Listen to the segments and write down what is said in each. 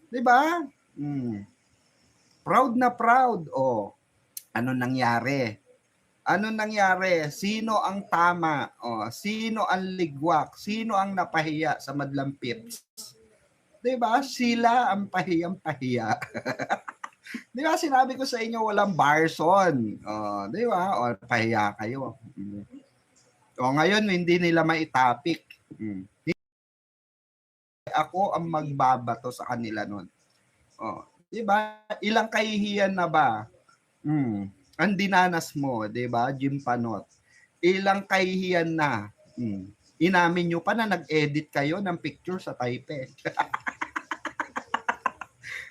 'Di ba? Hmm. Proud na proud. Oh, ano nangyari? Ano nangyari? Sino ang tama? Oh, sino ang ligwak? Sino ang napahiya sa madlang pips? 'Di ba? Sila ang pahiyang-pahiya. 'Di ba sinabi ko sa inyo walang Barson? Oh, 'di ba? O pahiya kayo. O ngayon hindi nila maitapik. Ako ang magbabato sa kanila nun. Oh, 'di ba? Ilang kahihiyan na ba? Ang dinanas mo, 'di ba? Jim Panot. Ilang kahihiyan na. Inamin nyo pa na nag-edit kayo ng picture sa Taipei.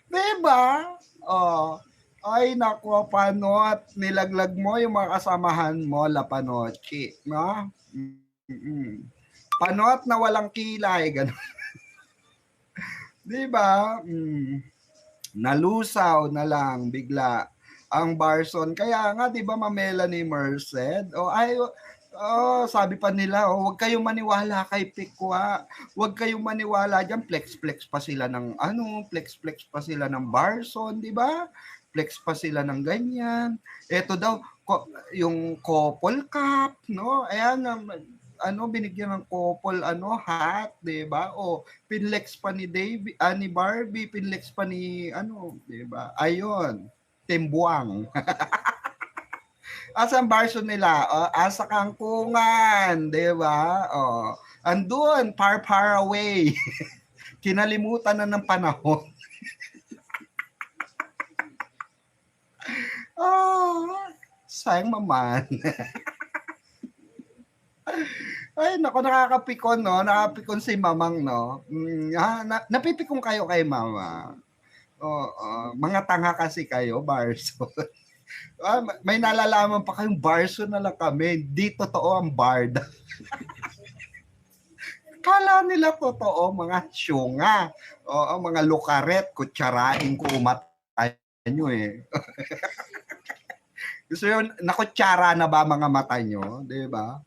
'Di ba? Oh. Ay, nako, Panot. Nilaglag mo yung mga kasamahan mo, La Panochi. No? Panot na walang kilay. Ganun. 'Di ba? Nalusaw na lang bigla ang Barson. Kaya nga, 'di ba, Melanie Merced? Sabi pa nila, huwag kayong maniwala kay Pikwa. Huwag kayong maniwala diyan. Flex-flex pa sila ng flex-flex pa sila ng Barson, 'di ba? Flex pa sila ng ganyan. Ito daw yung couple cup, no? Ayan, binigyan ng couple hat, 'di ba? O pinlex pa ni ni Barbie, pinlex pa ni 'di ba? Ayun, timbuang. Asan Barson nila? Asa kangkungan, 'di ba? Andun, far away. Kinalimutan na ng panahon. Sayang maman. Ay, nako, nakakapikon, no? Nakapikon si Mamang, no? Napipikon kayo kay Mama. Mga tanga kasi kayo, Barson. May nalalaman pa kayong Barson na lang kami. Di totoo ang Barda. Kala nila totoo, mga syunga. Mga lukaret, kutsarain ko umatay nyo eh. Gusto yun, nakutsara na ba mga mata nyo? Diba?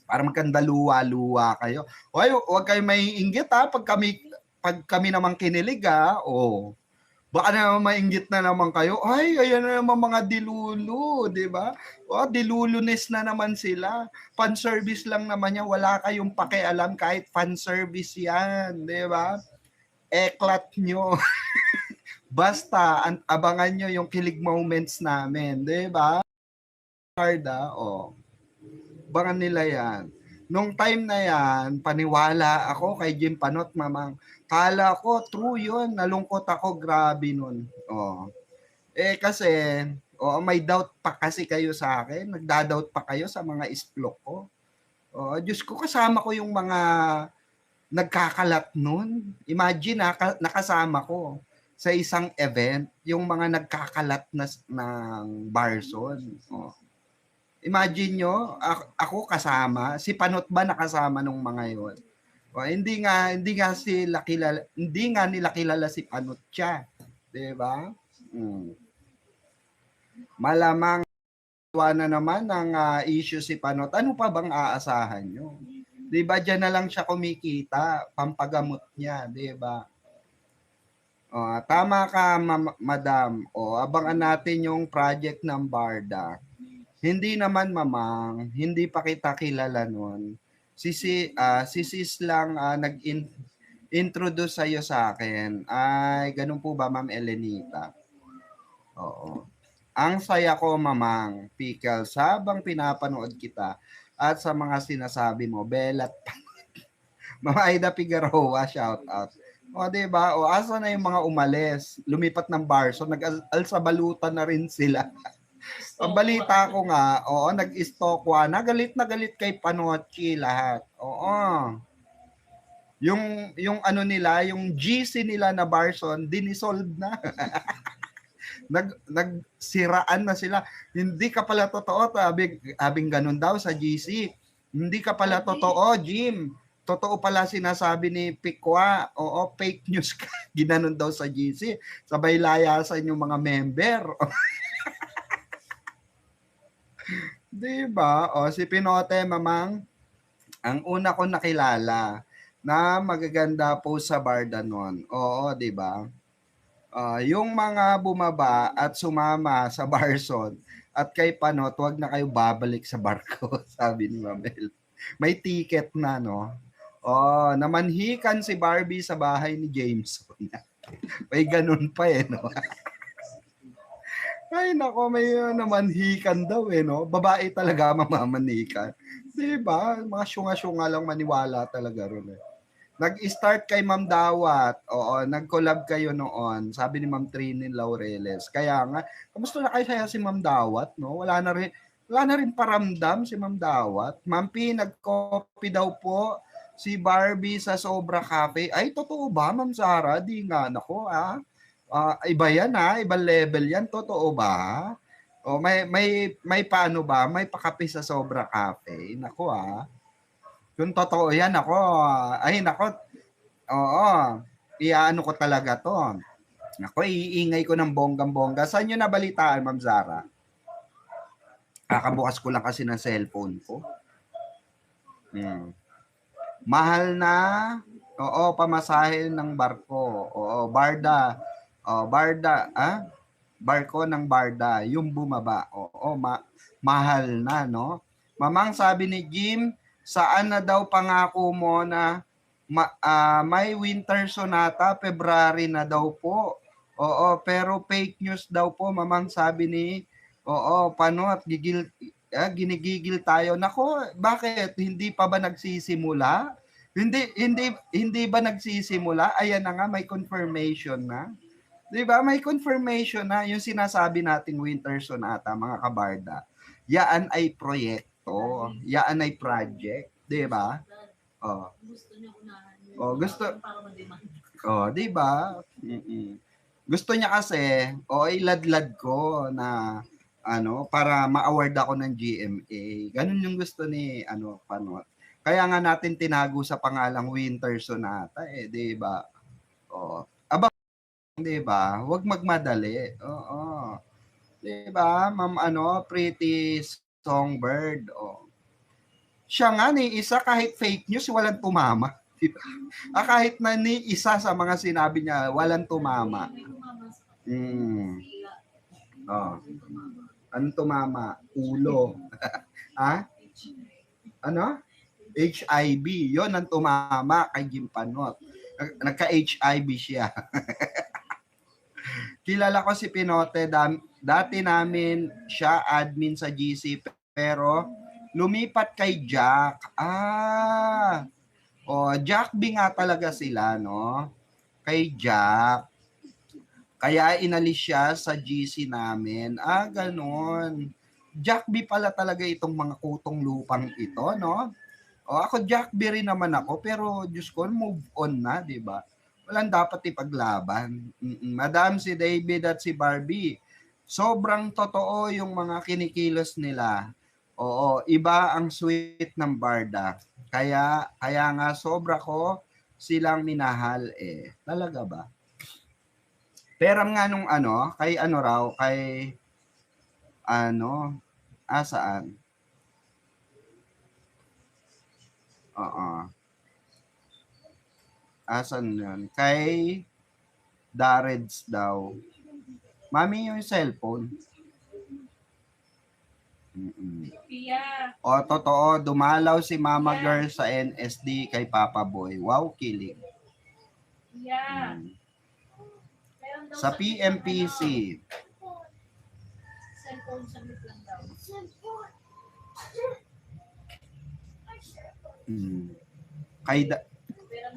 Para magkanda luwa-luwa kayo. Hoy, huwag kayo may inggit ha pag kami naman kinilig ha. Baka naman mainggit na naman kayo. Ay, ayan na naman mga dilulu, di ba? Dilulunes na naman sila. Fan service lang naman yan. Wala kayong pakialam kahit fan service yan, di ba? Eklat nyo. Basta, abangan nyo yung kilig moments namin, di ba? Abangan nila yan. Nung time na yan, paniwala ako kay Jim Panot, Mamang. Kala ko, true yun. Nalungkot ako, grabe nun. Kasi, may doubt pa kasi kayo sa akin. Nagda-doubt pa kayo sa mga isplok ko. Diyos ko, kasama ko yung mga nagkakalat nun. Imagine, nakasama ko sa isang event, yung mga nagkakalat ng Barson. Imagine nyo, ako kasama, si Panot ba nakasama nung mga yon? Hindi nga nila kilala si Panot siya, 'di ba? Malamang na naman ng issue si Panot. Ano pa bang aasahan nyo? 'Di ba diyan na lang siya kumikita, pampagamot niya, 'di ba? Tama ka, madam. Abangan natin yung project ng Barda. Hindi naman, Mamang, hindi pa kita kilala noon. Si Sis lang nag-introduce sa'yo sa akin. Ay, ganun po ba, Ma'am Elenita? Oo. Ang saya ko, Mamang, Pickles, habang pinapanood kita at sa mga sinasabi mo, Belat, Mama Aida Figueroa, shout out. Diba? Asa na yung mga umalis? Lumipat ng Barso, nag-alsabalutan na rin sila. Ang balita ko nga, nag-stalk na galit kay Panochi lahat. Yung nila, yung GC nila na Barson, dinisolve na. Nagsiraan na sila. Hindi ka pala totoo, habing ganun daw sa GC. Hindi ka pala totoo, Jim. Totoo pala sinasabi ni Pikwa. Fake news ka. Ginanon daw sa GC. Sabay layasan yung mga member. Diba? Si Pinote, Mamang, ang una ko nakilala, na magaganda po sa Barda nun. Oo, di ba? Yung mga bumaba at sumama sa Barson at kay Panot, wag na kayo babalik sa barko, sabi ni Mabel. May ticket na, no? Namanhikan si Barbie sa bahay ni Jameson. May ganun pa eh, no? Ay, nako, may namanhikan daw eh, no? Babae talaga mamamanhikan. Diba? Mga syunga-syunga lang maniwala talaga ron eh. Nag-start kay Ma'am Dawat. Oo, nag-collab kayo noon. Sabi ni Ma'am Trini Laureles. Kaya nga, kamusta na kayo si Ma'am Dawat, no? Wala na rin paramdam si Ma'am Dawat. Ma'am P, nag-copy daw po si Barbie sa Sobra Cafe. Ay, totoo ba, Ma'am Zara? Di nga, nako, iba yan ibang level yan, totoo ba? May paano ba? May pakape sa Sobra Cafe. Nako kung totoo yan, ako, ay nako, oo, iaano ko talaga to. Nako, iingay ko ng bonggang-bongga. Saan nyo nabalitaan, Ma'am Zara? Kakabukas ko lang kasi ng cellphone ko. Mahal na, oo, pamasahe ng barko. Oo, Barda. Barda, barko ng Barda, yung bumaba. Oo, mahal na, no? Mamang, sabi ni Jim, saan na daw pangako mo na may winter sonata, February na daw po. Oo, pero fake news daw po, mamang, sabi ni, Panot, ginigigil tayo. Nako, bakit? Hindi pa ba nagsisimula? Hindi ba nagsisimula? Ayan na nga, may confirmation na. 'Di ba? May confirmation na yung sinasabi nating winter sonata, mga kabarda. Yaan ay proyekto, yaan ay project, 'di ba? Gusto niya unahan. Gusto. 'Di ba? Gusto niya kasi, iladlad ko na para ma-award ako ng GMA. Ganun yung gusto ni Panot. Kaya nga natin tinago sa pangalang Winter Sonata 'di ba? 'Di ba? Huwag magmadali. Oo. 'Di ba? Ma'am Pretty Songbird. Siya nga ni isa kahit fake news walang tumama. Diba? Kahit na ni isa sa mga sinabi niya walang tumama. Anong tumama? Ulo. Ano? HIV. Yon ang tumama kay Jim Panot. Nagka-HIV siya. Kilala ko si Pinote, dati namin siya admin sa GC, pero lumipat kay Jack. Jack B nga talaga sila, no? Kay Jack. Kaya inalis siya sa GC namin. Ganon. Jack B pala talaga itong mga kutong lupang ito, no? Ako Jack B rin naman ako, pero Diyos ko, move on na, di ba? Walang dapat ipaglaban. Madam, si David at si Barbie, sobrang totoo yung mga kinikilos nila. Oo, iba ang sweet ng Barda. Kaya nga sobra ko silang minahal eh. Talaga ba? Pero nga nung kay raw, kay saan? Asan yun? Kay Dareds daw. Mami, yung cellphone. Totoo, dumalaw si Mama Girl sa NSD kay Papa Boy. Wow, kilig. Sa PMPC. Cellphone submit lang daw.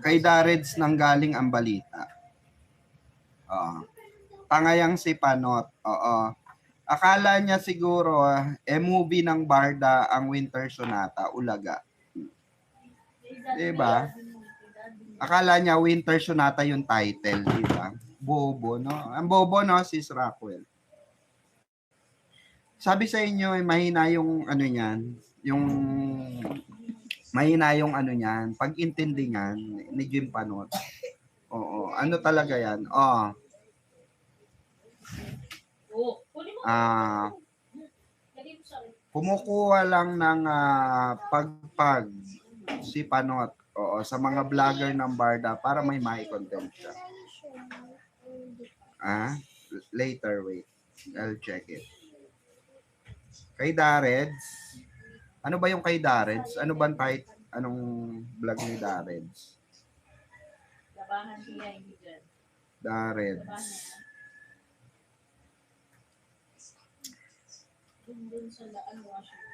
Kay Dareds nang galing ang balita. Tangayang si Panot. Akala niya siguro movie ng Barda ang Winter Sonata, Ulaga. Diba? Akala niya Winter Sonata yung title, diba? Bobo, no? Ang bobo, no, sis Rockwell. Sabi sa inyo, mahina yung niyan, yung mahina yung niyan, pag-intindi niyan ni Jim Panot. Ano talaga yan? Kumukuha lang ng pagpag si Panot Oo, sa mga vlogger ng Barda para may mai-content siya. Later, wait. I'll check it. Kay Dareds. Ano ba yung kay Dareds? Ano ba type? Anong vlog ni Dareds? Labahan siya, hindi dyan. Dareds. Doon sa laan, Washington.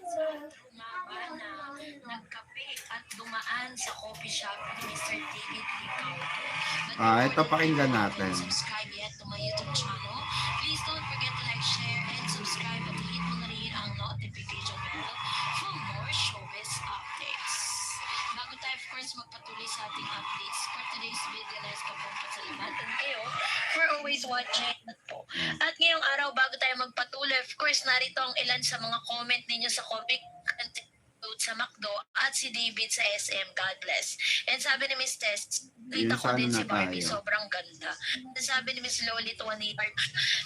Umaba na nagkape at dumaan sa coffee shop ni Mr. David Licao. Ito pakinggan natin. Subscribe yet to my YouTube channel. Please don't forget to like, share, and subscribe at hit mo na rin ang notification bell for more showbiz updates. Bago tayo, of course, magpatuloy sa ating updates for today's video, nais ko pong pasalamatan kayo for always watching. At ngayong araw, bago tayo magpatuloy, of course, narito ang ilan sa mga comment ninyo sa comment sa McDo at si David sa SM. God bless. And sabi ni Miss Tess, kita ko din si Barbie, sobrang ganda. Sabi ni Miss Loli Tuanita,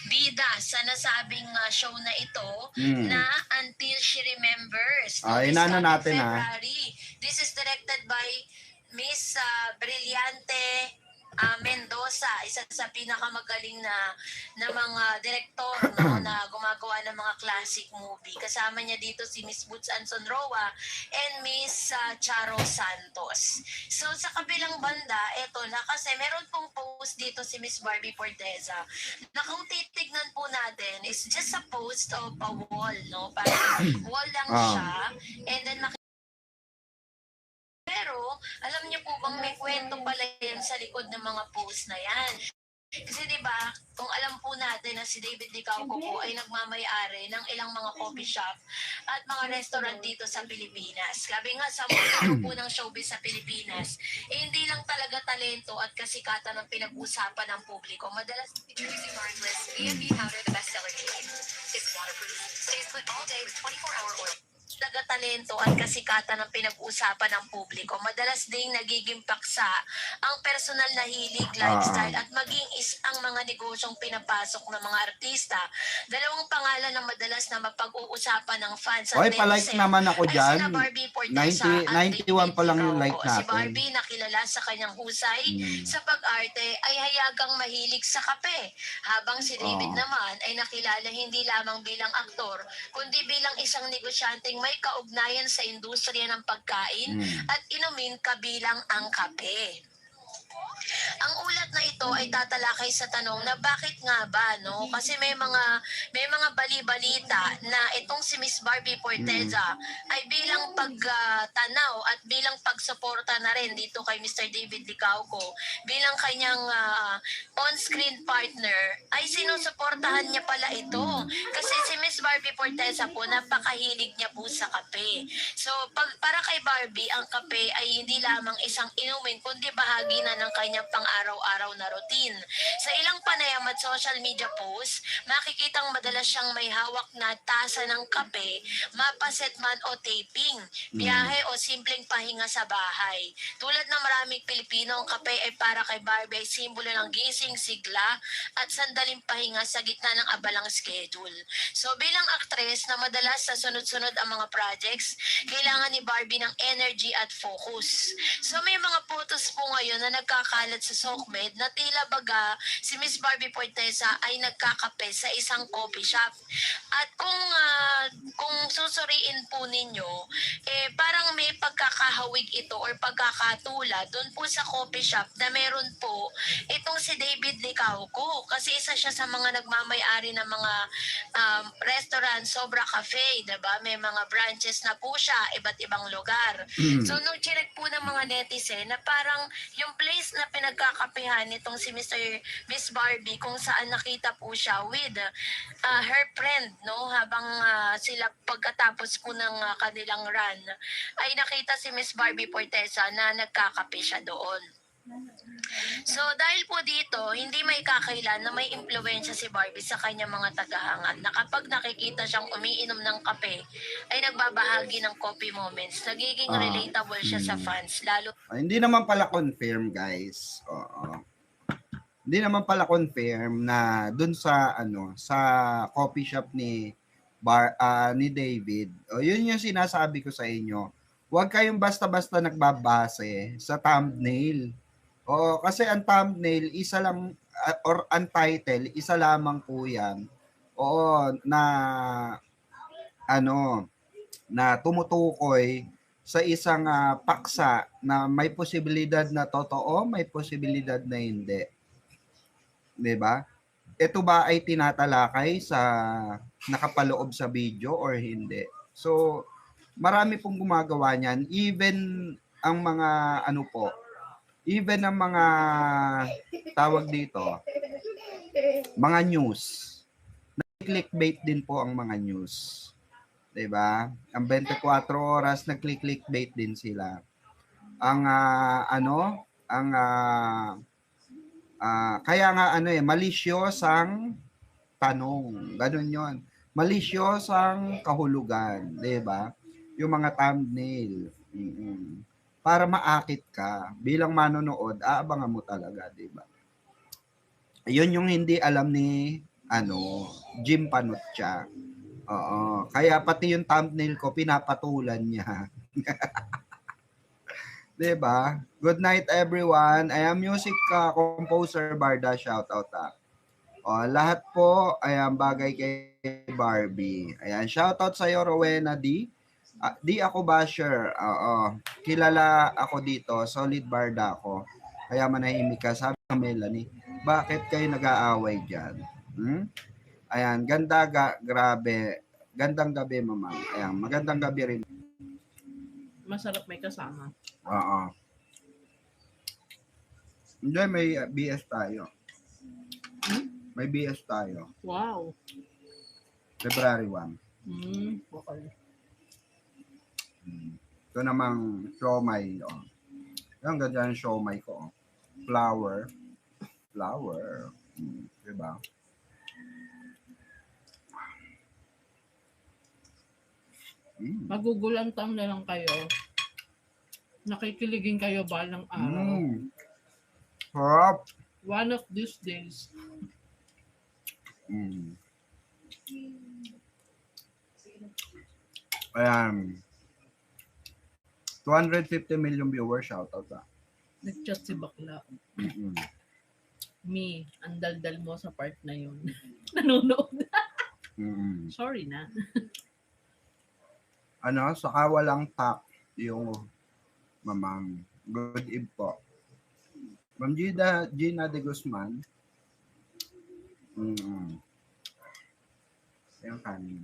bida sa nasabing show na ito na Until She Remembers. Inano natin February. This is directed by Miss Brillante Mendoza, isa sa pinakamagaling na mga direktor, no, na gumagawa ng mga classic movie. Kasama niya dito si Miss Boots Anson Roa and Miss Charo Santos. So sa kabilang banda, eto na, kasi meron pong post dito si Miss Barbie Forteza na kung titignan po natin is just a post of a wall, no? Parang wall lang siya, and then pero, alam niyo po bang may kwento pala yan sa likod ng mga post na yan? Kasi diba, kung alam po natin na si David Licao po ay nagmamay-ari ng ilang mga coffee shop at mga restaurant dito sa Pilipinas. Sabi nga sa mga po ng showbiz sa Pilipinas, hindi lang talaga talento at kasikatan ang pinag-usapan ng publiko. Madalas, Juicy Marvelous B&B powder, the best-selling chain. It's waterproof, stays put all day with 24-hour oil. talaga talento at kasikatan ng pinag-usapan ng publiko. Madalas ding nagiging paksa ang personal na hilig, lifestyle, at maging ang mga negosyong pinapasok ng mga artista. Dalawang pangalan na madalas na mapag-uusapan ng fans at palike naman ako dyan. Sina Barbie Forteza 91 pa lang yung like natin. Si Barbie, na kilala sa kanyang husay sa pag-arte, ay hayagang mahilig sa kape. Habang si David naman ay nakilala hindi lamang bilang aktor, kundi bilang isang negosyanteng may kaugnayan sa industriya ng pagkain at inumin kabilang ang kape. Ang ulat na ito ay tatalakay sa tanong na bakit nga ba, no? Kasi may mga bali-balita na itong si Miss Barbie Forteza ay bilang pagtanaw at bilang pagsuporta na rin dito kay Mr. David Licao bilang kanyang on-screen partner, ay sinusuportahan niya pala ito. Kasi si Miss Barbie Forteza po, napakahilig niya po sa kape. So, para kay Barbie, ang kape ay hindi lamang isang inumin, kundi bahagi na ng kanyang pang-araw-araw na routine. Sa ilang panayam at social media posts, makikitang madalas siyang may hawak na tasa ng kape, mapaset man o taping, biyahe o simpleng pahinga sa bahay. Tulad ng maraming Pilipino, ang kape ay para kay Barbie ay simbolo ng gising, sigla at sandaling pahinga sa gitna ng abalang schedule. So bilang aktres na madalas sa sunod-sunod ang mga projects, kailangan ni Barbie ng energy at focus. So may mga photos po ngayon na nagkakalat sa SOCMED na tila baga si Miss Barbie Forteza ay nagkakape sa isang coffee shop. At kung susuriin po ninyo, parang may pagkakahawig ito or pagkakatula doon po sa coffee shop na meron po itong si David Licao kasi isa siya sa mga nagmamay-ari ng mga restaurant, Sobra Cafe, diba? May mga branches na po siya, iba't ibang lugar. So nung chinek po ng mga netizen na parang yung place na pinagkakapehan nitong si Miss Barbie, kung saan nakita po siya with her friend, no, habang sila pagkatapos po ng kanilang run, ay nakita si Miss Barbie Forteza na nagkakape siya doon. So dahil po dito, hindi may kakailan na may impluwensya si Barbie sa kanyang mga tagahangad na kapag nakikita siyang umiinom ng kape, ay nagbabahagi ng coffee moments. Nagiging relatable siya sa fans, lalo hindi naman pala confirm, guys. Hindi naman pala confirm na dun sa sa coffee shop ni David. Yun yung sinasabi ko sa inyo. Huwag kayong basta-basta nagbabase sa thumbnail. Oo, kasi ang thumbnail, isa lang, or ang title, isa lamang po yan. Oo, na, ano, na tumutukoy sa isang paksa na may posibilidad na totoo, may posibilidad na hindi. 'Di ba? Ito ba ay tinatalakay sa nakapaloob sa video or hindi? So, marami pong gumagawa niyan. Even ang mga ano po, even ang mga tawag dito, mga news. Clickbait din po ang mga news. 'Di ba? Ang 24 oras nagclick-clickbait din sila. Ang ang kaya nga malisyosang tanong. Ganun 'yon. Malisyosang kahulugan, 'di ba? Yung mga thumbnail. Para maakit ka bilang manonood, aabangan mo talaga, 'di ba? 'Yun yung hindi alam ni Jim Panutcha. Oo. Kaya pati yung thumbnail ko pinapatulan niya. 'Di ba? Good night everyone. I am music composer Barda, shout out. Lahat po ay ang bagay kay Barbie. Ayan, shout out sa iyo Rowena D. Di ako basher. Oo. Kilala ako dito, solid Barda ako. Kaya manahimik ka, sabi ng Melanie. Bakit kayo nag-aaway diyan? Ayan, grabe. Gandang gabi, mama. Ayan, magandang gabi rin. Masarap may kasama. Oo. Hindi, may BS tayo. May BS tayo. Wow. February 1. Okay. Ito namang siomay. Ang ganda ng siomay ko. Flour. Diba? Magugulantam na lang kayo. Nakikiligin kayo balang araw. Sarap. One of these days. Ayan. 250 million viewers, shoutout ah. Nag-chat si bakla. Me, ang daldal mo sa part na yun. Nanonood. Sorry na. Saka walang tak yung mamang. Good eve po. Ma'am Gina de Guzman. Yung kanin.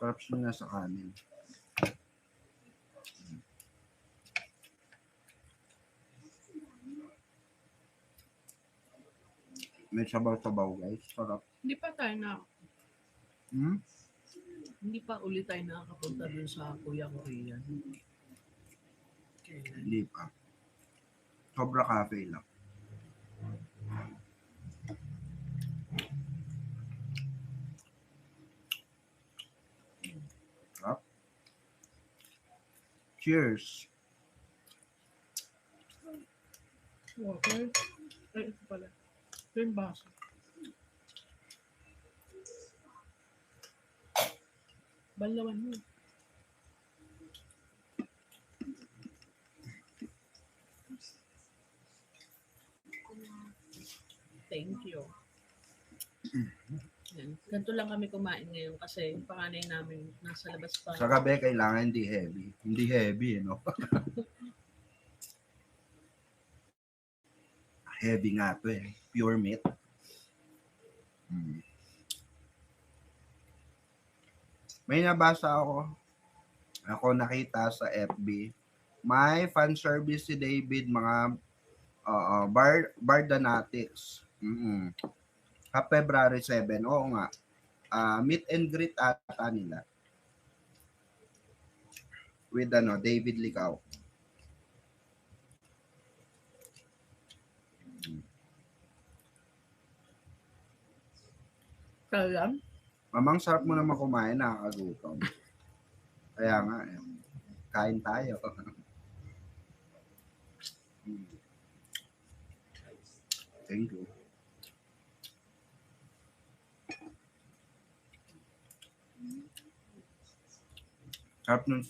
Sarap siya na sa kanin. May sabaw-sabaw guys. Sarap. Hindi pa tayo na, Hmm? hindi pa ulit tayo nakakapunta dun sa Kuya Korean. Kailan? Hindi pa. Sobra cafe lang. Sarap. Cheers. Okay. Ay, ito pala. Ito yung baso. Balawan mo. Thank you. Yan. Ganito lang kami kumain ngayon kasi yung panganay namin nasa labas pa. Sa gabi, kailangan hindi heavy. Hindi heavy, no? Heavy nga to eh. Pure meat. May nabasa ako nakita sa FB. May fan service si David, mga Bardanatics. February 7. Oo nga. Meet and greet ata nila. With David Licao. Kaya, Mamang, sarap mo naman kumain, nakakagutom. Kaya nga, kain tayo. Thank you. Sarap nun,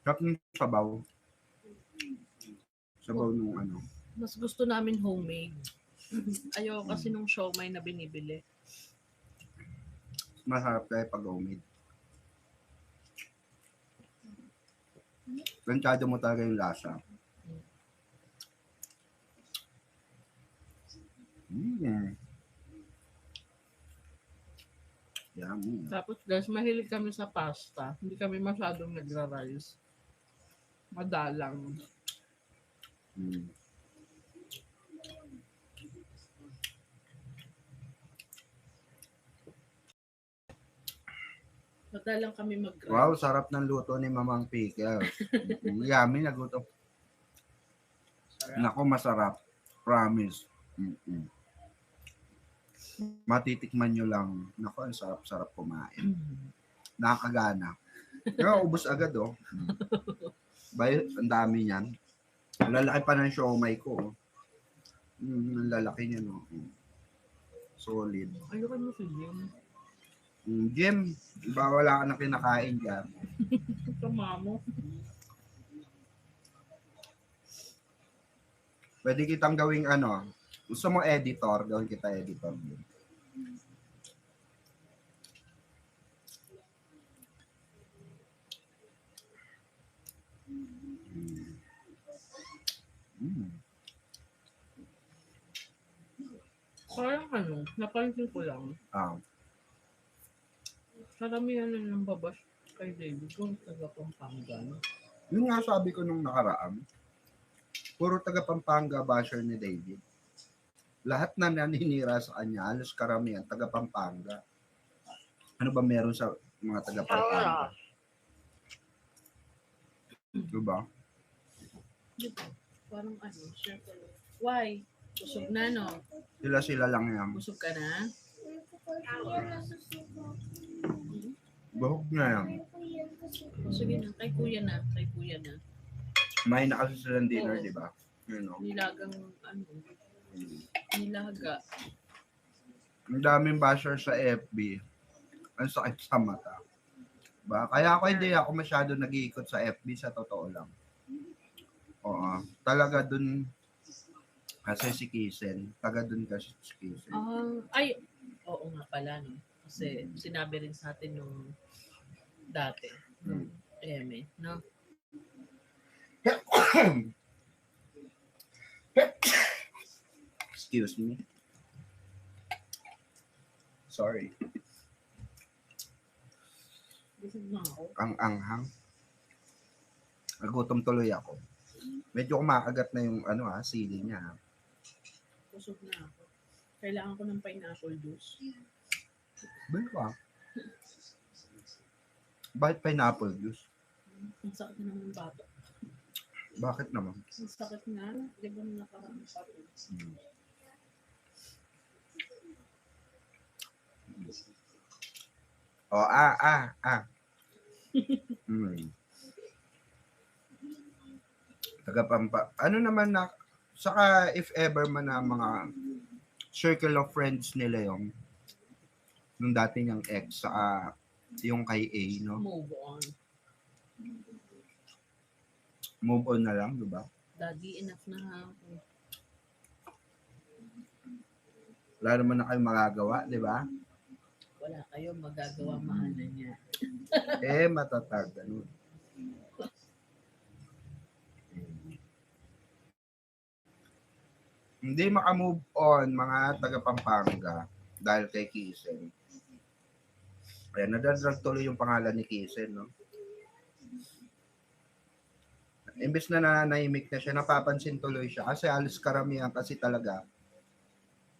Sarap ng sabaw. Sabaw nung ano. Mas gusto namin homemade. Ayoko kasi nung siomay na binibili. Masarap tayo pag homemade. Planchado mo talaga yung lasa. Yummy. Tapos guys, mahilig kami sa pasta. Hindi kami masyadong nagra-rice. Madalang. Mm. Madalang kami mag-rice. Wow, sarap ng luto ni Mamang Pickles. Yummy, nagluto. Sarap. Nako, masarap. Promise. Mm-mm. Matitikman nyo lang. Nako, ang sarap-sarap kumain. Nakakagana. Pero ubos agad, oh. Bay, ang dami niyan. Ang lalaki pa ng siomay ko, oh. Ang lalaki niya, no. Solid. Ayoko mo si Jim. Jim, iba wala ka na kinakain dyan. Tama mo. Pwede kitang gawing ano, gusto mo editor, gawin kita editor. Parang ano, napansin ko lang. Karamihan na ng babas kay David kung taga Pampanga. Yung nga sabi ko nung nakaraan, puro taga Pampanga basher ni David. Lahat na naninira sa kanya, halos karamihan taga Pampanga. Ano ba meron sa mga taga Pampanga? Diba? Diba? Parang ano, circle. Why? Busog na, no? Sila lang yan. Busog ka na? Buhok na yan. Sige na, kay kuya na. Kay kuya na. May na kasi silang dinner, Oo. di ba? You know. Nilagang, ano, nilaga. Ang daming basher sa FB. Ang sakit sa mata. Ba? Kaya hindi ako masyado nag-iikot sa FB sa totoo lang. Oo. Talaga dun kasi si Kisen. Taga dun kasi si Kisen. Ay, oo nga pala, no? Kasi sinabi rin sa atin nung dati, nung Eme, no? Excuse me. Sorry. Busog na ako. Ang anghang. Nagutom tuloy ako. Medyo kumakagat na yung sili niya. Busog na ako. Kailangan ko ng pineapple juice. Bal ka. Bakit pineapple juice? Ang sakit na ng bato. Bakit naman? Ang sakit na. Di ba nung nakarang bato? Oh, Taga Pampa. Ano naman na, saka if ever man na mga circle of friends nila yung nung dati niyang ex, saka yung kay A, no? Move on. Move on na lang, diba? Daddy, enough na ha. Wala naman na kayong magagawa, diba? Wala kayo magagawa, mahal na niya. Matatag. Ganun. Hindi makamove on mga taga Pampanga dahil kay Kisen. Kaya nadadrag tuloy yung pangalan ni Kisen, no? Imbes na nanahimik na siya, napapansin tuloy siya kasi alos karamihan kasi talaga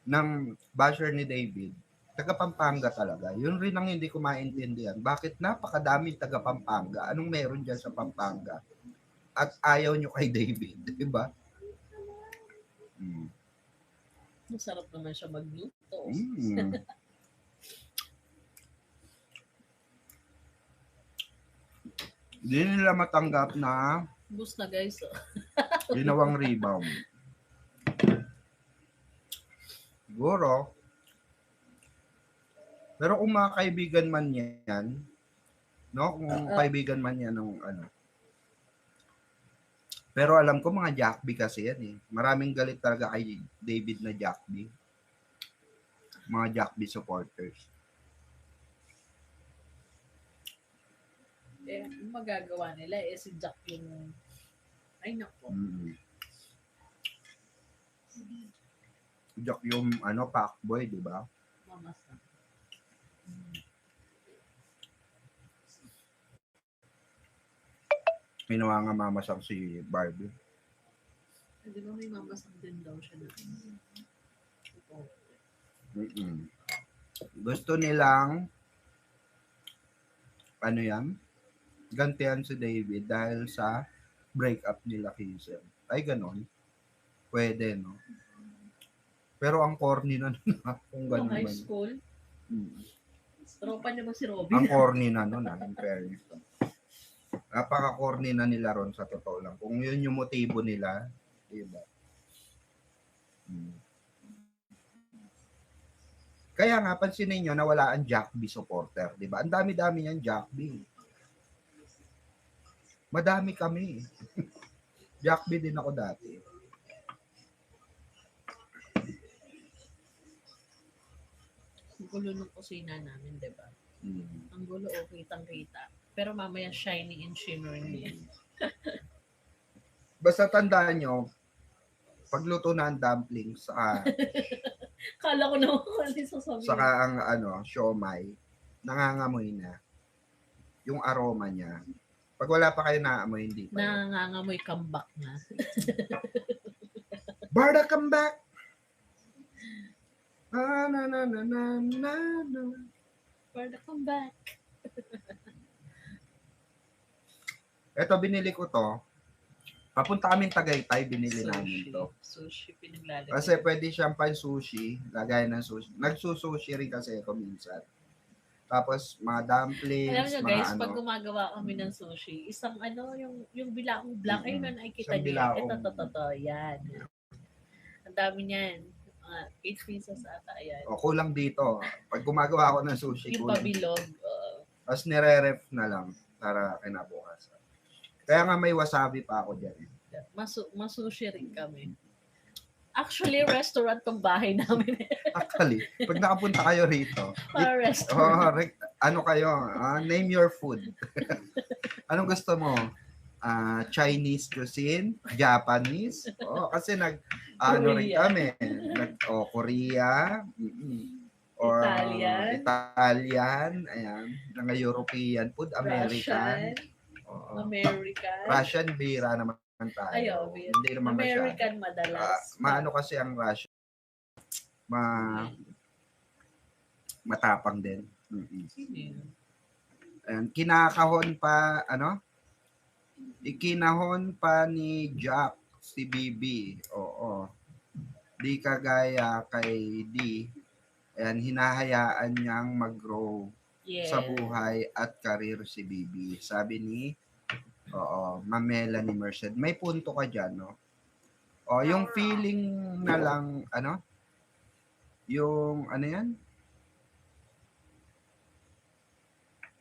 ng basher ni David, taga Pampanga talaga. Yun rin ang hindi ko maintindihan. Bakit napakadaming taga Pampanga? Anong meron dyan sa Pampanga? At ayaw nyo kay David, di ba? Masarap naman siya magluto. Hindi nila matanggap na Bus na guys. ginawang rebound. Siguro. Pero kung mga kaibigan man yan, no? Kung kaibigan man yan ng Pero alam ko mga Jack B kasi yan eh. Maraming galit talaga kay David na Jack B. Mga Jack B supporters. Eh, yung magagawa nila, eh, si Jack yung, ay nako, Mm. Jack yung Pacboy, di ba? mamasa. Ginawa nga mamasang si Barbie. Di ba may mamasang din daw siya na, ito. Mm-mm. Gusto nilang gantihan si David dahil sa breakup nila Hazel. Ay, ganon. Pwede, no? Pero ang corny na kung Nung ganon high man. school, Mm. tropa niya ba si Robin? Ang corny na nun, in fairness. Napaka-corny na nila ron sa totoo lang. Kung yun yung motibo nila, diba? Mm. Kaya nga, pansinin nyo na wala ang Jack B supporter, di ba? Ang dami-dami yan, Jack B. Madami kami. Jack B din ako dati. Ang gulo ng kusina namin, di ba? Mm. Ang gulo, kitang-kita. Pero mamaya shiny and shimmering yan. Basta tandaan nyo, pagluto na ang dumplings, Kala ko naman kung ano yung sasabihin. saka ang siomay, nangangamoy na. Yung aroma niya. Pag wala pa kayo naamoy, hindi pa. Nangangamoy comeback na. Barda, come back! Na na na na na na na. For the comeback. Ito, binili ko to. Papunta kaming Tagaytay, binili namin to. Sushi, pinaglalagay. Kasi pwede siyang pan sushi, lagay ng sushi. Nagsusushi rin kasi ako minsan. Tapos mga dumplings, Alam nyo mga guys, pag gumagawa kami ng sushi, isang yung bilaong black, ayun na nakikita Isang niyo. bilaong. Ito, yan. Ang dami niyan. 8 pieces ata, ayan. O, kulang dito. Pag gumagawa ako ng sushi, Yung kulang. pabilog. Tapos nire-ref na lang para kinabukasan. Kaya nga may wasabi pa ako dyan. Masushi rin kami. Actually, restaurant tong bahay namin. Actually, pag nakapunta kayo rito, Para restaurant. name your food. Anong gusto mo? Chinese cuisine, Japanese. Kasi rin Korea. kami. Korea, or Italian, ayan, mga European food, American. American. Russian bira naman tayo. Ayaw, beer. Hindi naman American madalas. maano kasi ang Russian. Matapang din. Ayan, kinakahon pa, ikinahon pa ni Jack si BB. Oo. Di kagaya kay D. Ayan, hinahayaan niyang mag-grow sa buhay at karir si BB. Sabi ni Ma'am Melanie Merced. May punto ka dyan, no? Yung feeling na lang, yung, yan?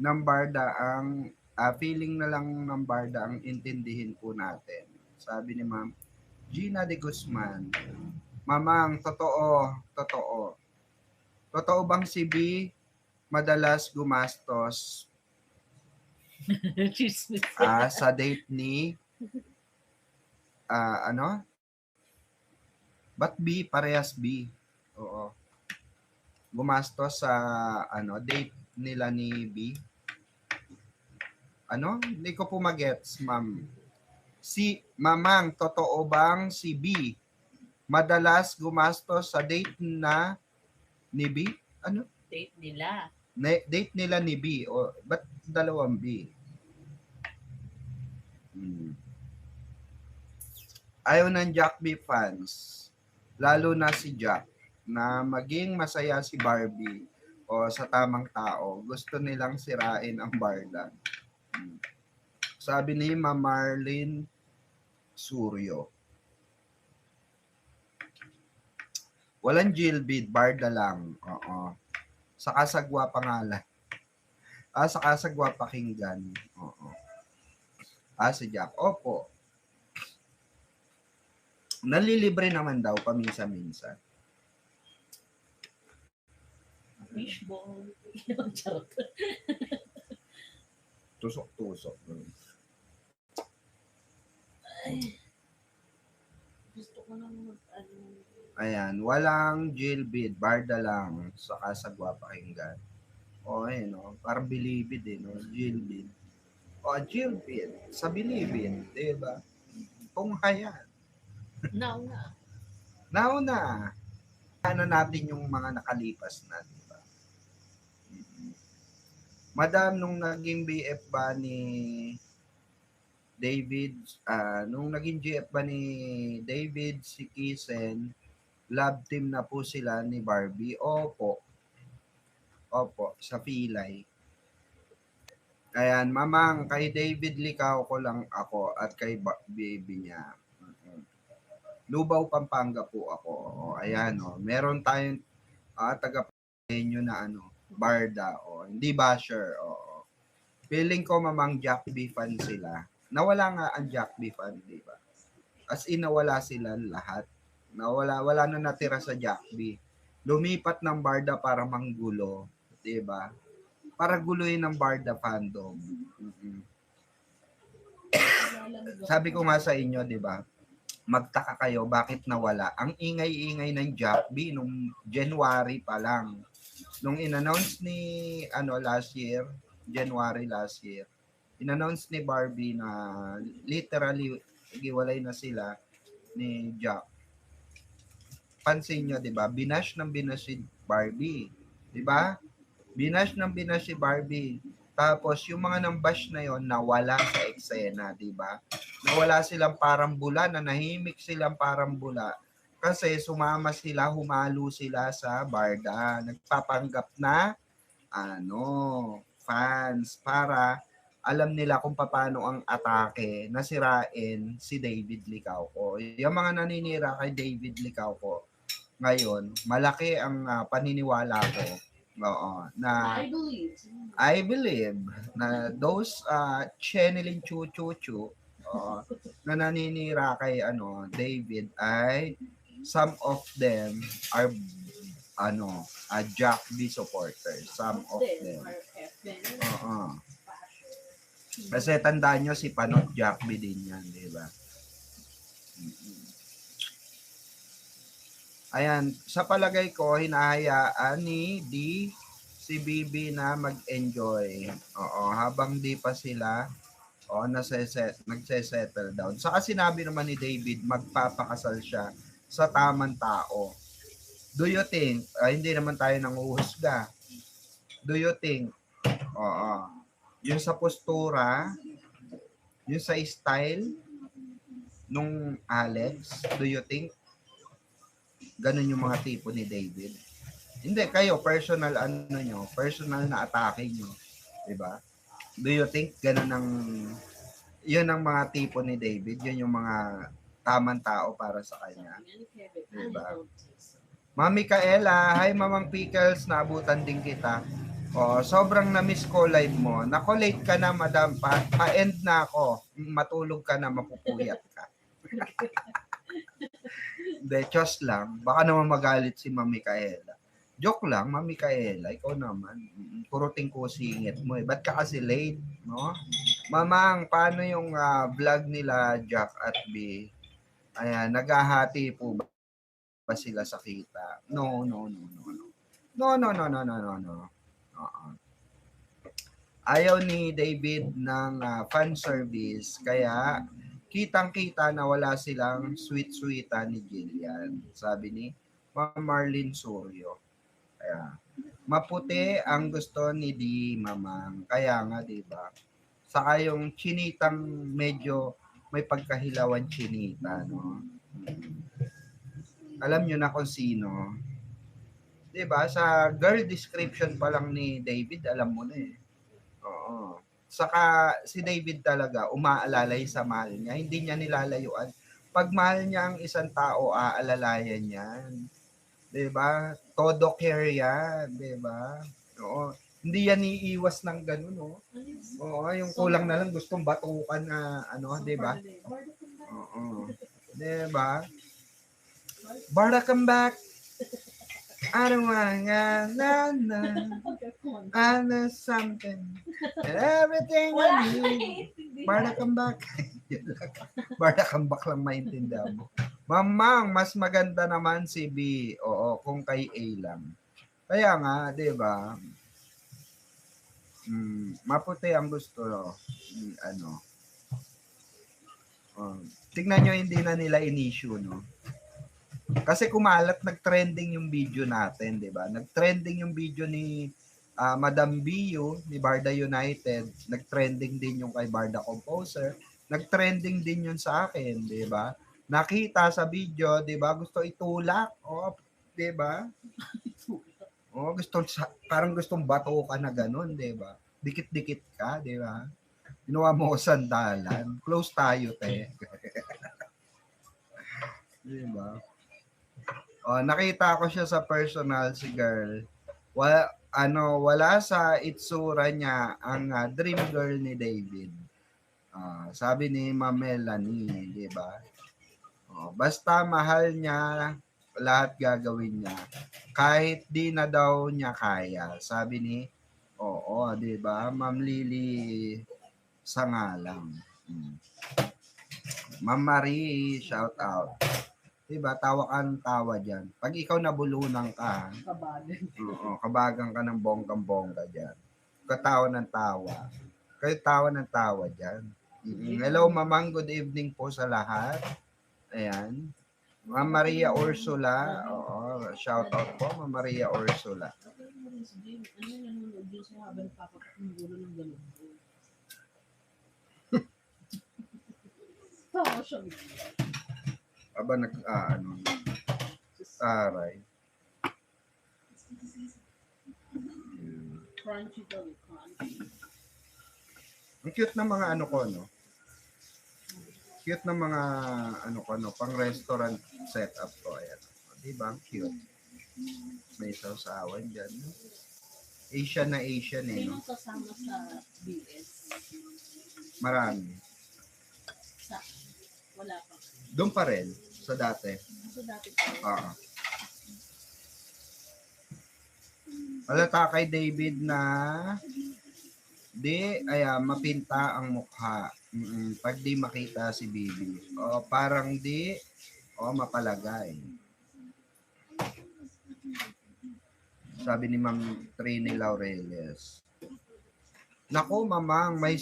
Ng barda ang, feeling na lang ng barda ang intindihin po natin. Sabi ni Ma'am Gina de Guzman, Mamang, totoo. Totoo bang si B madalas gumastos sa date ni Ba't B? Parehas B. Oo. Gumastos sa date nila ni B. Hindi ko po magets, ma'am. Si Mamang, totoo bang si B madalas gumastos sa date na ni B? Date nila. Date nila ni B. Ba't dalawang B? Ayaw ng Jack B fans, lalo na si Jack, na maging masaya si Barbie o sa tamang tao. Gusto nilang sirain ang barda. Sabi ni Ma'am Marlene Suryo. Walang Jilbid, barda lang. Oo. Sa kasagwa pangalan. Sa kasagwa pakinggan. Oo. Si Jack. Opo. Nalilibre naman daw paminsan-minsan. Fishball. Charot. Tusok-tusok. Gusto ko nang Ayan, walang jail bid, barda lang, saka sagwa pakinggan. O, ayun, no? Parang bilibid, eh, no? Jail bid. O, jail bid, sa bilibid, di ba? Tunghayan. Nauna. Nauna, ano natin yung mga nakalipas na, di ba? Madam, nung naging BF ba ni David, nung naging GF ba ni David, si Kisen, love team na po sila ni Barbie? Opo. Opo, sa Pilay. Ayan, mamang, kay David Likaw ko lang ako at kay baby niya. Lubao, Pampanga po ako. O, ayan, o. Meron tayong taga-Pampanga na ano, Barda. O, hindi basher. O. Feeling ko mamang Jack B fan sila. Nawala nga ang Jack B fan, di ba? As in, nawala sila lahat. Wala na natira sa Jack B. Lumipat ng Barda para manggulo. Di ba? Para guluhin ng Barda fandom. Sabi ko nga sa inyo, di ba? Magtaka kayo bakit nawala. Ang ingay-ingay ng Jack B nung January pa lang. Nung in-announce ni last year, January last year, in-announce ni Barbie na literally giwalay na sila ni Jack. Pansin nyo, di ba? Binash si Barbie. Di ba? Binash si Barbie. Tapos, yung mga nambash na yon nawala sa eksena, di ba? Nawala silang parang bula, nanahimik silang parang bula. Kasi sumama sila, humalo sila sa Barda. Nagpapanggap na, fans para alam nila kung paano ang atake na sirain si David Licauco. Yung mga naninira kay David Licauco, ngayon, malaki ang paniniwala ko. Oo, na I believe na those channeling chu na naninira kay David ay some of them are Jack B supporters, some of them. Oo. Kasi tandaan nyo si Panot Jack B din yan, di ba? Ayan, sa palagay ko, hinahayaan ni si Bibi na mag-enjoy. Oo, habang di pa sila nagse-settle down. Saka sinabi naman ni David, magpapakasal siya sa tamang tao. Do you think, hindi naman tayo nanguhusga. Do you think, yung sa postura, yung sa style, nung Alex, do you think, ganun yung mga tipo ni David? Hindi, kayo, personal personal na atake nyo. Diba? Do you think ganun yun ang mga tipo ni David? Yun yung mga tamang tao para sa kanya. Diba? Mami Kaela, hi Mamang Pickles, naabutan din kita. Sobrang na-miss ko live mo. Nako-late ka na, madam. Pa-end na ako. Matulog ka na, mapupuyat ka. Hindi, just lang. Baka naman magalit si Mami Kaela. Joke lang, Mami Kaela. Ikaw naman. Kuruting ko singit mo eh. Ba't ka kasi late, no? Mamang, paano yung vlog nila, Jack at B? Ayan, naghahati po ba sila sa kita? No. No. Ayaw ni David ng fan service, kaya kitang-kita na wala silang sweet-sweetan ni Jillian. Sabi ni Ma'am Marlene Suryo. Kaya, maputi ang gusto ni Mamang. Kaya nga, di ba? Saka yung chinitang medyo may pagkahilawan chinita, no? Alam nyo na kung sino. Di ba? Sa girl description pa lang ni David, alam mo na eh. Oo. Saka si David talaga umaalalay sa mahal niya. Hindi niya nilalayuan. Pag mahal niya ang isang tao, aalalayan yan. 'Di ba? Todo care yan, 'di ba? Oo. Hindi yan iiwas ng ganun, no? Oo, yung kulang na lang gustong batukan na 'di ba? Oo. 'Di ba? Barda, come back. I don't want na something. And everything I Wala need. naiintindihan. Barda, come back. Yun lang. Barda, come back lang maintindihan mo. Mamang, mas maganda naman si B. Oo, kung kay A lang. Kaya nga, di ba? Maputi ang gusto. Ano. Tignan nyo, hindi na nila in-issue, no? Kasi kumalat, nag-trending yung video natin, di ba? Nag-trending yung video ni Madam Bio, ni Barda United. Nag-trending din yung kay Barda Composer. Nag-trending din yun sa akin, di ba? Nakita sa video, di ba? Gusto itulak. O, di ba? O, parang gustong bato ka na ganun, di ba? Dikit-dikit ka, di ba? Ginawa mo ko sandalan. Close tayo, te. Di ba? Oh, nakita ko siya sa personal, si girl. Wala sa itsura niya ang dream girl ni David. Sabi ni Ma'am Melanie, di ba? Basta mahal niya, lahat gagawin niya. Kahit di na daw niya kaya. Sabi ni, di ba? Ma'am Lily Sangalang. Ma'am Marie, shout out. Diba, tawa ka ng tawa dyan. Pag ikaw nabulunan ka, kabagan ka ng bonggang-bongga dyan. Katawa ng tawa. Kayo tawa ng tawa dyan. Hello, Mamang. Good evening po sa lahat. Ayan. Ma'am Maria Ursula. Shout out po, Ma'am Maria Ursula. Tawa siya. Aba, taray. Crunchy daw, crunchy. Ang cute ng mga ano ko, no? Cute ng mga pang restaurant setup ko. Ayan. Diba? Ang cute. May sausawan dyan. Asian na Asian, eh, Sino no? sasama sa BS? Marami. Wala pa. Doon pa rin, sa dati. So dati pa. Halata kay David na mapinta ang mukha. Pag di makita si Bibi. Parang mapalagay. Sabi ni Ma'am Trini Laureles. Nako, Mamang, may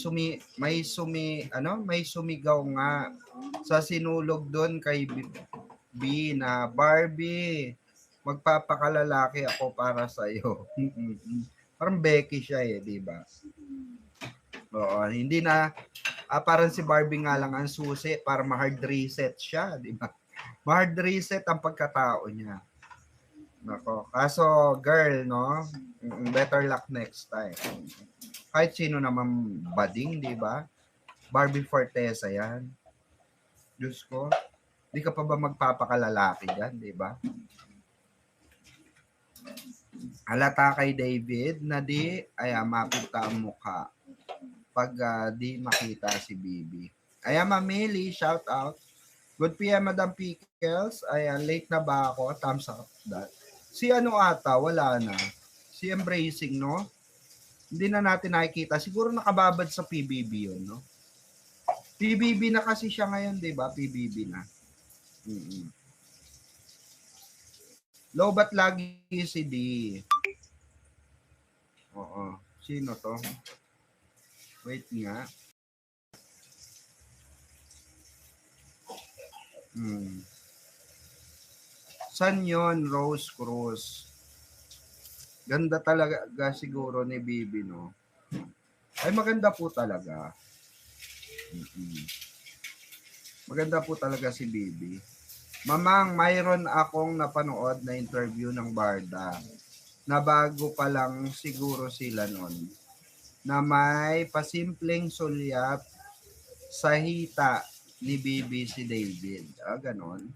sumigaw nga sa sinulog doon kay B na, Barbie, magpapakalalaki ako para sa iyo. Parang Becky siya, di ba? Oo, hindi na parang si Barbie nga lang ang susi para ma-hard reset siya, di ba? Ma-hard reset ang pagkatao niya. Nako, kaso girl, no? Better luck next time. Kahit sino naman bading, di ba? Barbie Fortesa yan. Diyos ko, di ka pa ba magpapakalalaki dyan, di ba? Halata kay David na mapita ang mukha pag di makita si Bibi. Ayan, Mamili, shout out. Good PM, Madam Pickles. Ayan, late na ba ako? Thumbs up that. Si ata, wala na. Si Embracing, no? Hindi na natin nakikita. Siguro nakababad sa PBB yun, no? PBB na kasi siya ngayon, di ba? PBB na. Lobat lagi si D. Sino to? Wait nga. San yon, Rose Cruz? Ganda talaga siguro ni Bibi, no? Ay, maganda po talaga. Maganda po talaga si Bibi. Mamang, mayroon akong napanood na interview ng Barda na bago pa lang siguro sila nun, na may pasimpleng sulyap sa hita ni Bibi si David. Ganon.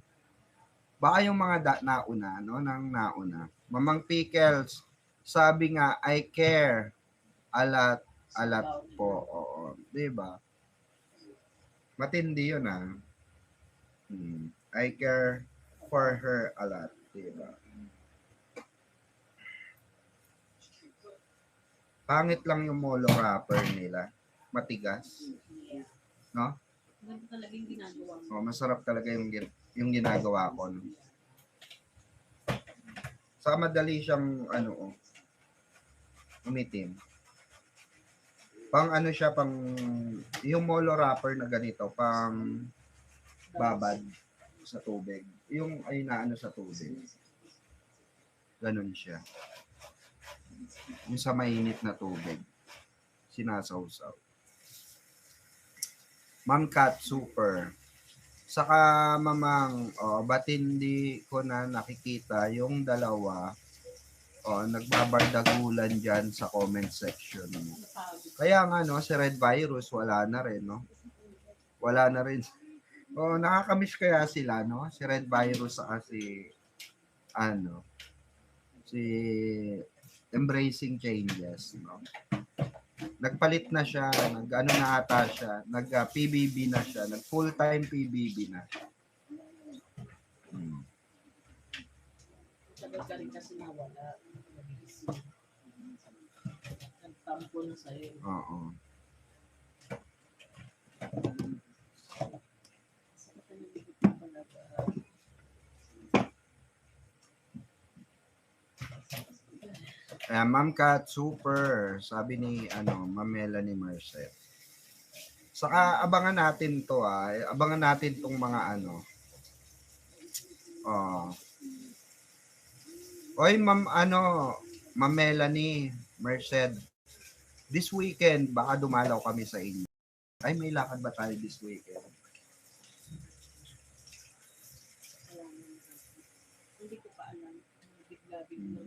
Baka yung mga nauna, no? Nang nauna. Mamang Pickles, sabi nga, I care alat po. Oo. Diba? Matindi yun, I care for her a lot, diba? Pangit lang yung molo wrapper nila. Matigas. No? Ganito talaga yung ginagawa mo. Oh, masarap talaga yung ginagawa ko. No? Saka madali siyang umitim. Pang ano siya, pang yung molo wrapper na ganito, pang babad sa tubig. Yung ay naano sa tubig. Ganun siya. Yung sa mainit na tubig. Sinasawsaw. Ma'am Cat, super. Saka mamang, ba't hindi ko na nakikita yung dalawa nagbabardagulan dyan sa comment section. Kaya nga, no, si Red Virus, wala na rin, no? Wala na rin. Nakakamiss kaya sila, no? Si Red Virus saka si Embracing Changes, no? Nagpalit na siya, na ata siya, nag-PBB na siya, nag-full-time PBB na siya. Tagal ka rin kasi nawala. Nagtampo na sa'yo. Oo. Ma'am Kat, super. Sabi ni Ma'am Melanie Marcel. Saka abangan natin to Abangan natin tong mga Oy, Ma'am Ma'am Melanie Marcel. This weekend baka dumalaw kami sa inyo. Ay, may lakad ba tayo this weekend? Hindi ko pa alam. Bigla-bigla.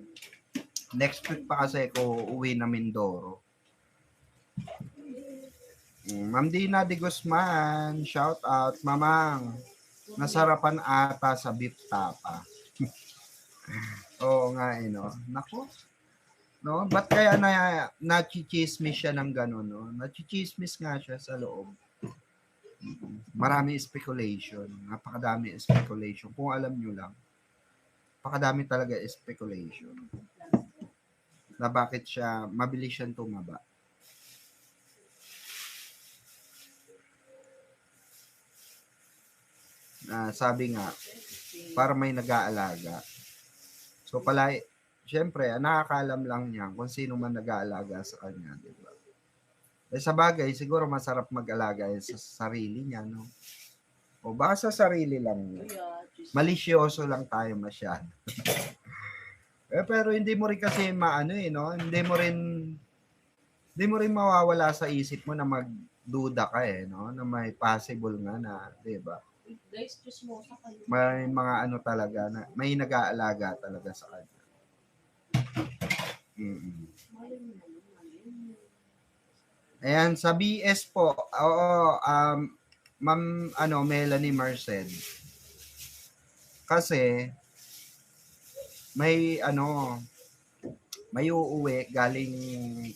Next week pa kasi ko uwi na Mindoro. Ma'am Dina de Guzman, shout out, mamang. Nasarapan ata sa beef tapa. Oo nga no. Nako. No, ba't kaya nachichismis siya ng gano'n, no? Nachichismis nga siya sa loob. Marami speculation. Napakadami speculation. Kung alam nyo lang. Napakadami talaga speculation. Na bakit siya, mabilis siyang tumaba. Sabi nga, para may nag-aalaga. So syempre, nakakaalam lang niya kung sino man nag-aalaga sa kanya, di ba? Sa bagay, siguro masarap mag-alaga sa sarili niya, no? O baka sa sarili lang niya. Malisyoso lang tayo masyado. Pero hindi mo rin kasi no? Hindi mo rin mawawala sa isip mo na magduda ka no? Na may possible nga na, 'di ba? Guys, chismosa kayo. May mga talaga na may nag-aalaga talaga sa kanya. Ayan, sa BS po. Oo, Ma'am Melanie Marced. Kasi may may uuwi galing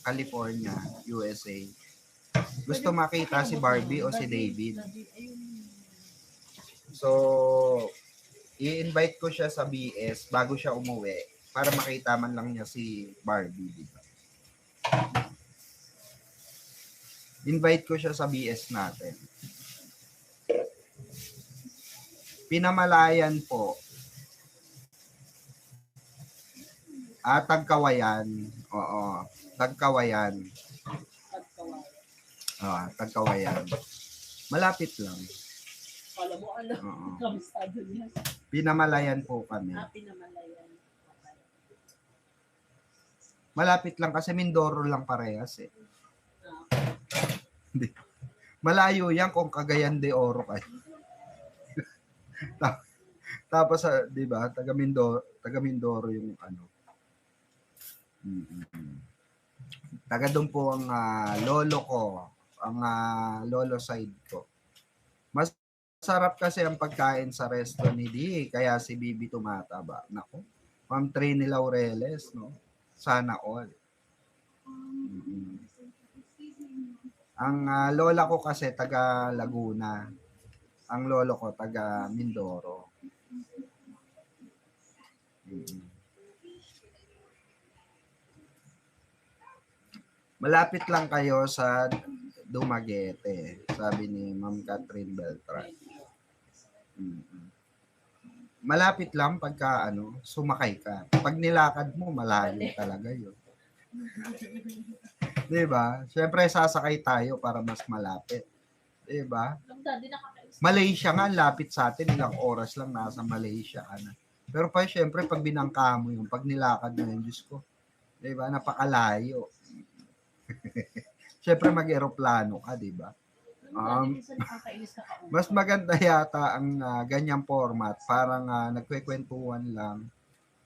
California, USA. Gusto makita si Barbie o si David. So, i-invite ko siya sa BS bago siya umuwi para makita man lang niya si Barbie, diba? Invite ko siya sa BS natin. Pinamalayan po. Tagkawayan. Oo. Tagkawayan. Tagkawayan. Malapit lang. Alam mo, kamistado niya. Pinamalayan po kami. Pinamalayan. Malapit lang kasi Mindoro lang parehas eh. Malayo yan kung Cagayan de Oro kayo. Tapos, di ba, taga Mindoro yung Taga doon po ang lolo ko, ang lolo side ko. Masarap kasi ang pagkain sa resto ni Di, kaya si Bibi tumataba. Nako, Ma'am Trini Laureles, no? Sana all. Ang lola ko kasi taga Laguna. Ang lolo ko taga Mindoro. Mm. Malapit lang kayo sa Dumaguete, sabi ni Ma'am Catherine Beltran. Mm. Malapit lang pagka sumakay ka. Pag nilakad mo, malayo talaga yun. Diba? Siyempre, sasakay tayo para mas malapit. Diba? Ang daddy nakakainis. Malaysia nga, lapit sa atin, ilang oras lang nasa Malaysia ka na. Pero pa siyempre, pag binangka mo yung pag nilakad mo yun, Diyos ko, diba? Napakalayo. Siyempre, mag-aeroplano ka, diba? Ang daddy minsan nakakainis na kausap. Mas maganda yata ang ganyang format, parang nagkwekwentuhan lang.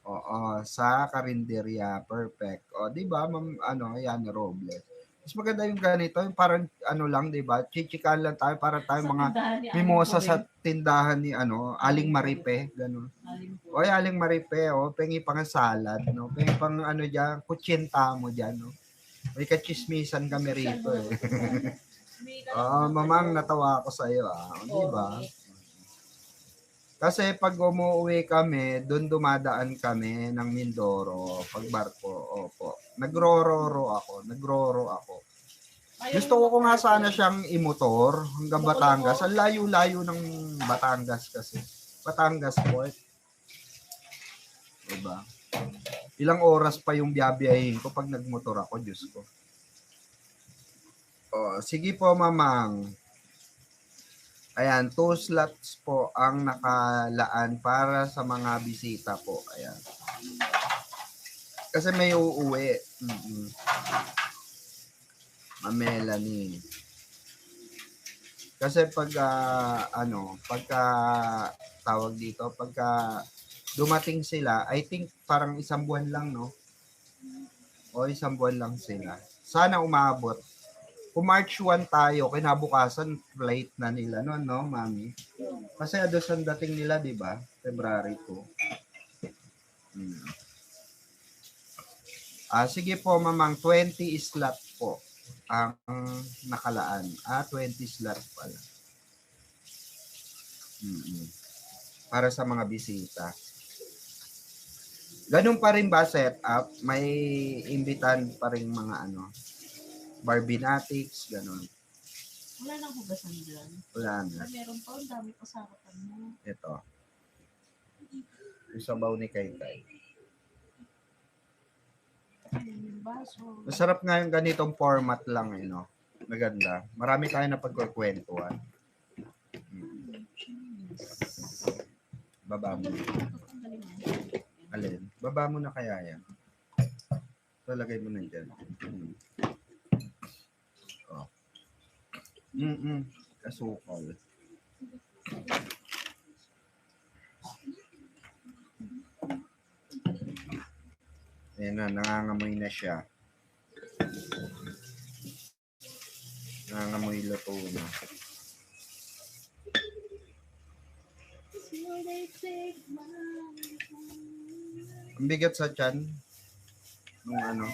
Oo, sa karinderya, perfect. O, di ba, ma'am, yan, Robles. Mas maganda yung ganito, yung parang lang, di ba? Chichikan lang tayo para tayo Sa mga tindahan ni mimosa Aling sa Corinne. tindahan ni Aling Maripe, ganun. Aling Corinne. Oy, Aling Maripe, pengi pang salad, no? Pengi pang diyan, kutsenta mo diyan, no? May kachismisan kami rito eh. Mamang natawa ako sa iyo, di ba? Kasi pag umuwi kami, doon dumadaan kami ng Mindoro, pag barko, opo. Nagroro ako. Gusto ko nga sana siyang imotor hanggang Batangas. Ang layo-layo ng Batangas kasi. Batangas Port. Diba? Ilang oras pa yung biyabiyahin ko pag nagmotor ako, Diyos ko. Sige po, mamang. Ayan, 2 slots po ang nakalaan para sa mga bisita po. Ayan. Kasi may uuwi. Ma'am Melanie. Kasi pagka tawag dito, pagka dumating sila, I think parang 1 buwan lang, no? O 1 buwan lang sila. Sana umabot. Kung March 1 tayo, kinabukasan flight na nila noon, no, mami? Kasi ados ang dating nila, di ba? February 2. Sige po, mamang, 20 slot po ang nakalaan. 20 slot pala. Para sa mga bisita. Ganun pa rin ba setup? May imbitan pa rin mga Barbinatics, ganun. Wala nang hugasan dyan. Wala na. Meron pa, ang dami pa sa harapan mo. Ito. Yung sabaw ni Kaykay. Yung baso. Masarap nga yung ganitong format lang, no? Maganda. Marami tayo na pagkukwentuhan. Baba mo. Alin? Baba mo na kaya yan. Talagay mo na dyan. Asukal. Ayan na, nangangamoy na siya. Nangangamoy luto na. Ang bigat sa tiyan. Nung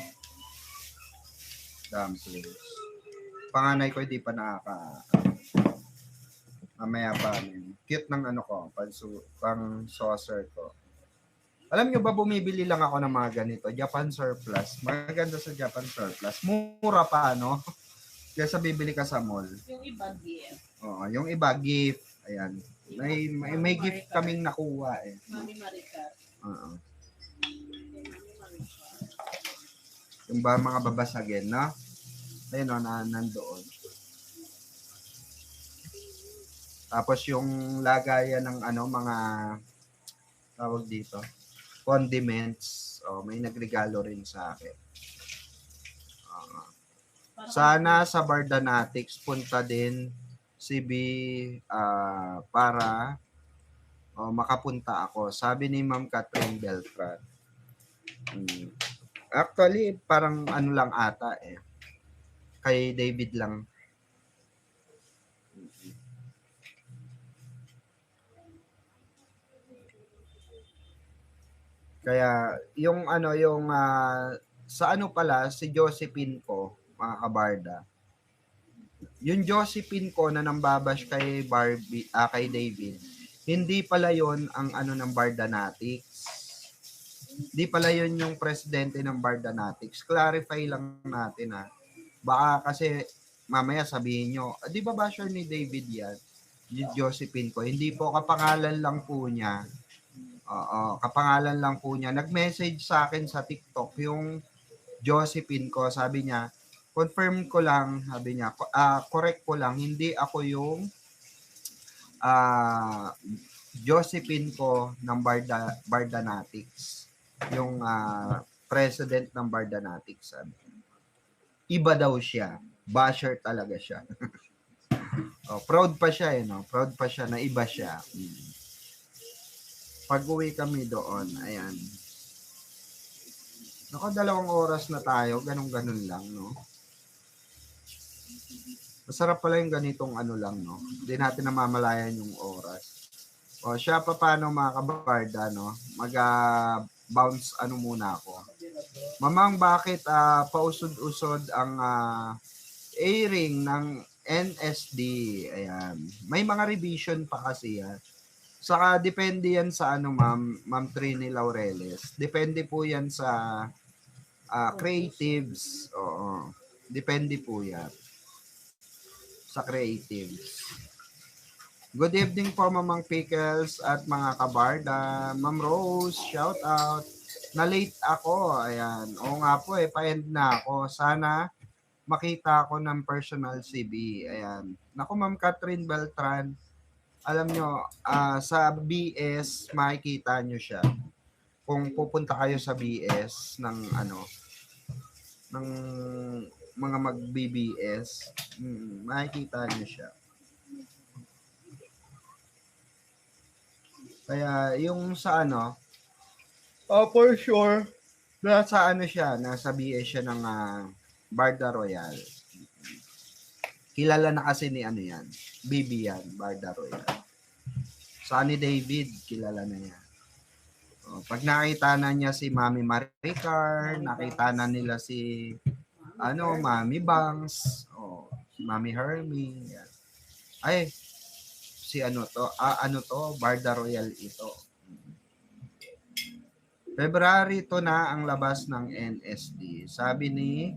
dumplings. Panganay ko hindi pa mamaya pa cute ng pang saucer ko. Alam nyo ba, bumibili lang ako ng mga ganito, Japan surplus. Maganda sa Japan surplus. Mura pa, Kaya bibili ka sa mall. Yung iba gift. Oo, yung iba gift. Ayan. May gift kaming nakuha eh. Mami Maricar. Oo. Yung ba mga babasagin, no? Ayun, nandoon. Tapos yung lagayan ng mga tawag dito, condiments. May nagregalo rin sa akin. Sana sa Bardanatics punta din si B para makapunta ako. Sabi ni Ma'am Catherine Beltran. Actually, parang lang ata eh. Kay David lang. Kaya yung sa pala si Josephine ko, mga kabarda. Yung Josephine ko na nambabash kay kay David, hindi pala yon ang ng Bardanatics. Di pala yun yung presidente ng Bardanatics. Clarify lang natin ha. Baka kasi mamaya sabihin nyo, di ba basher ni David yan? Yung Josephine ko. Hindi po, kapangalan lang po niya. Oo, kapangalan lang po niya. Nag-message sa akin sa TikTok yung Josephine ko. Sabi niya, confirm ko lang, sabi niya, correct ko lang, hindi ako yung Josephine ko ng Bardanatics. Yung president ng Bardanatics. Sabi. Iba daw siya. Basher talaga siya. Oh, proud pa siya no? Proud pa siya na iba siya. Pag-uwi kami doon, ayan. Naka 2 oras na tayo, ganun-ganun lang, no? Masarap pala yung ganitong ano lang, no? Hindi natin namamalayan yung oras. O, siya pa paano mga kabarda, no? Mag-bounce ano muna ako. Mamang, bakit pausod-usod ang airing ng NSD? Ayan. May mga revision pa kasi yan. Saka depende yan sa ano, Ma'am Trini Laureles. Depende po yan sa creatives. Oo. Depende po yan sa creatives. Good evening po, Mamang Pickles at mga kabarda. Ma'am Rose, shout out. Na-late ako. Ayan. Oo nga po pa-end na ako. Sana makita ako ng personal CB. Ayan. Naku, Ma'am Catherine Beltran, alam nyo, sa BS, makikita nyo siya. Kung pupunta kayo sa BS ng ano, ng mga mag-BBS, makikita nyo siya. Kaya yung sa ano, for sure, nasa ano siya, nasa BS siya ng Barda Royal. Kilala na kasi ni ano yan, BB yan, Barda Royal. Sunny David, kilala na niya. Pag nakita na niya si Mami Maricar, nakita na nila si Mami Bangs, si Mami Hermie. Yan. Ay, si Barda Royal ito. February to na ang labas ng NSD. Sabi ni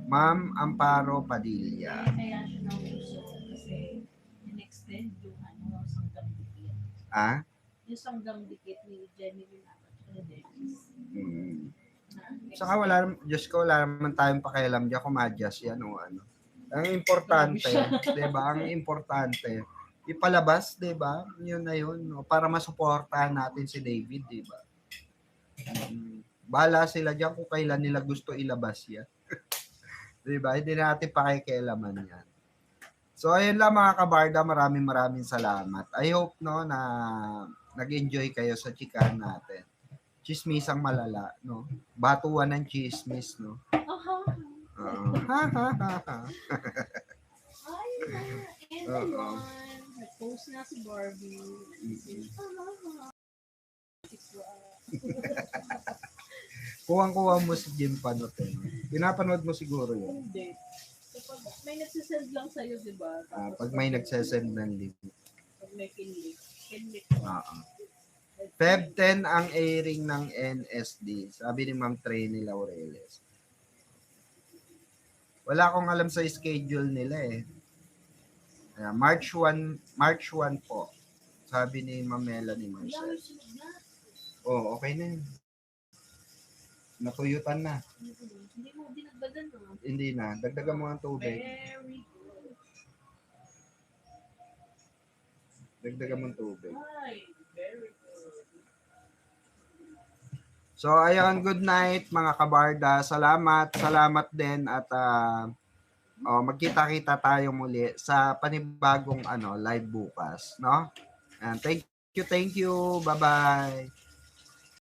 Ma'am Amparo Padilla. Kaya siya nauso kasi in-extend yung sanggang dikit. Yung sanggang dikit ni Jenny Vinato at Dennis. Saka wala naman tayong pakialam diyan kung ma-adjust yan o ano. Ang importante, 'di ba? Ang importante ipalabas, 'di ba? Yun na yun, no? Para masuportahan natin si David, 'di ba? Bahala sila diyan kung kailan nila gusto ilabas yan. 'Di ba? Hindi natin pakikialaman yan. So ayun lang mga kabarda, maraming salamat. I hope no na nag-enjoy kayo sa chikahan natin. Chismisang malala, no? Batuan ng chismis, no? Ay, and one. Nag-post na si Barbie. Kuwang-kuwa mo si Jim Panot. Pinapanood mo siguro yun. Hindi. Kapag may nagsisend lang sa'yo, di ba? Pag may nagsesend ng link. Pag may kinlik. Feb 10 ang airing ng NSD. Sabi ni Ma'am Trini Laureles. Wala akong alam sa schedule nila eh. March 1 po. Sabi ni Ma'am Melanie Marcel. Okay na yun. Natuyutan na. Hindi mo dinagdagan na. Hindi na. Dagdagan mo ang tubig. Very good. Dagdagan mo ang tubig. Ay, very good. So, ayun, good night mga kabarda. Salamat din at magkita-kita tayo muli sa panibagong live bukas, no? And thank you. Bye-bye.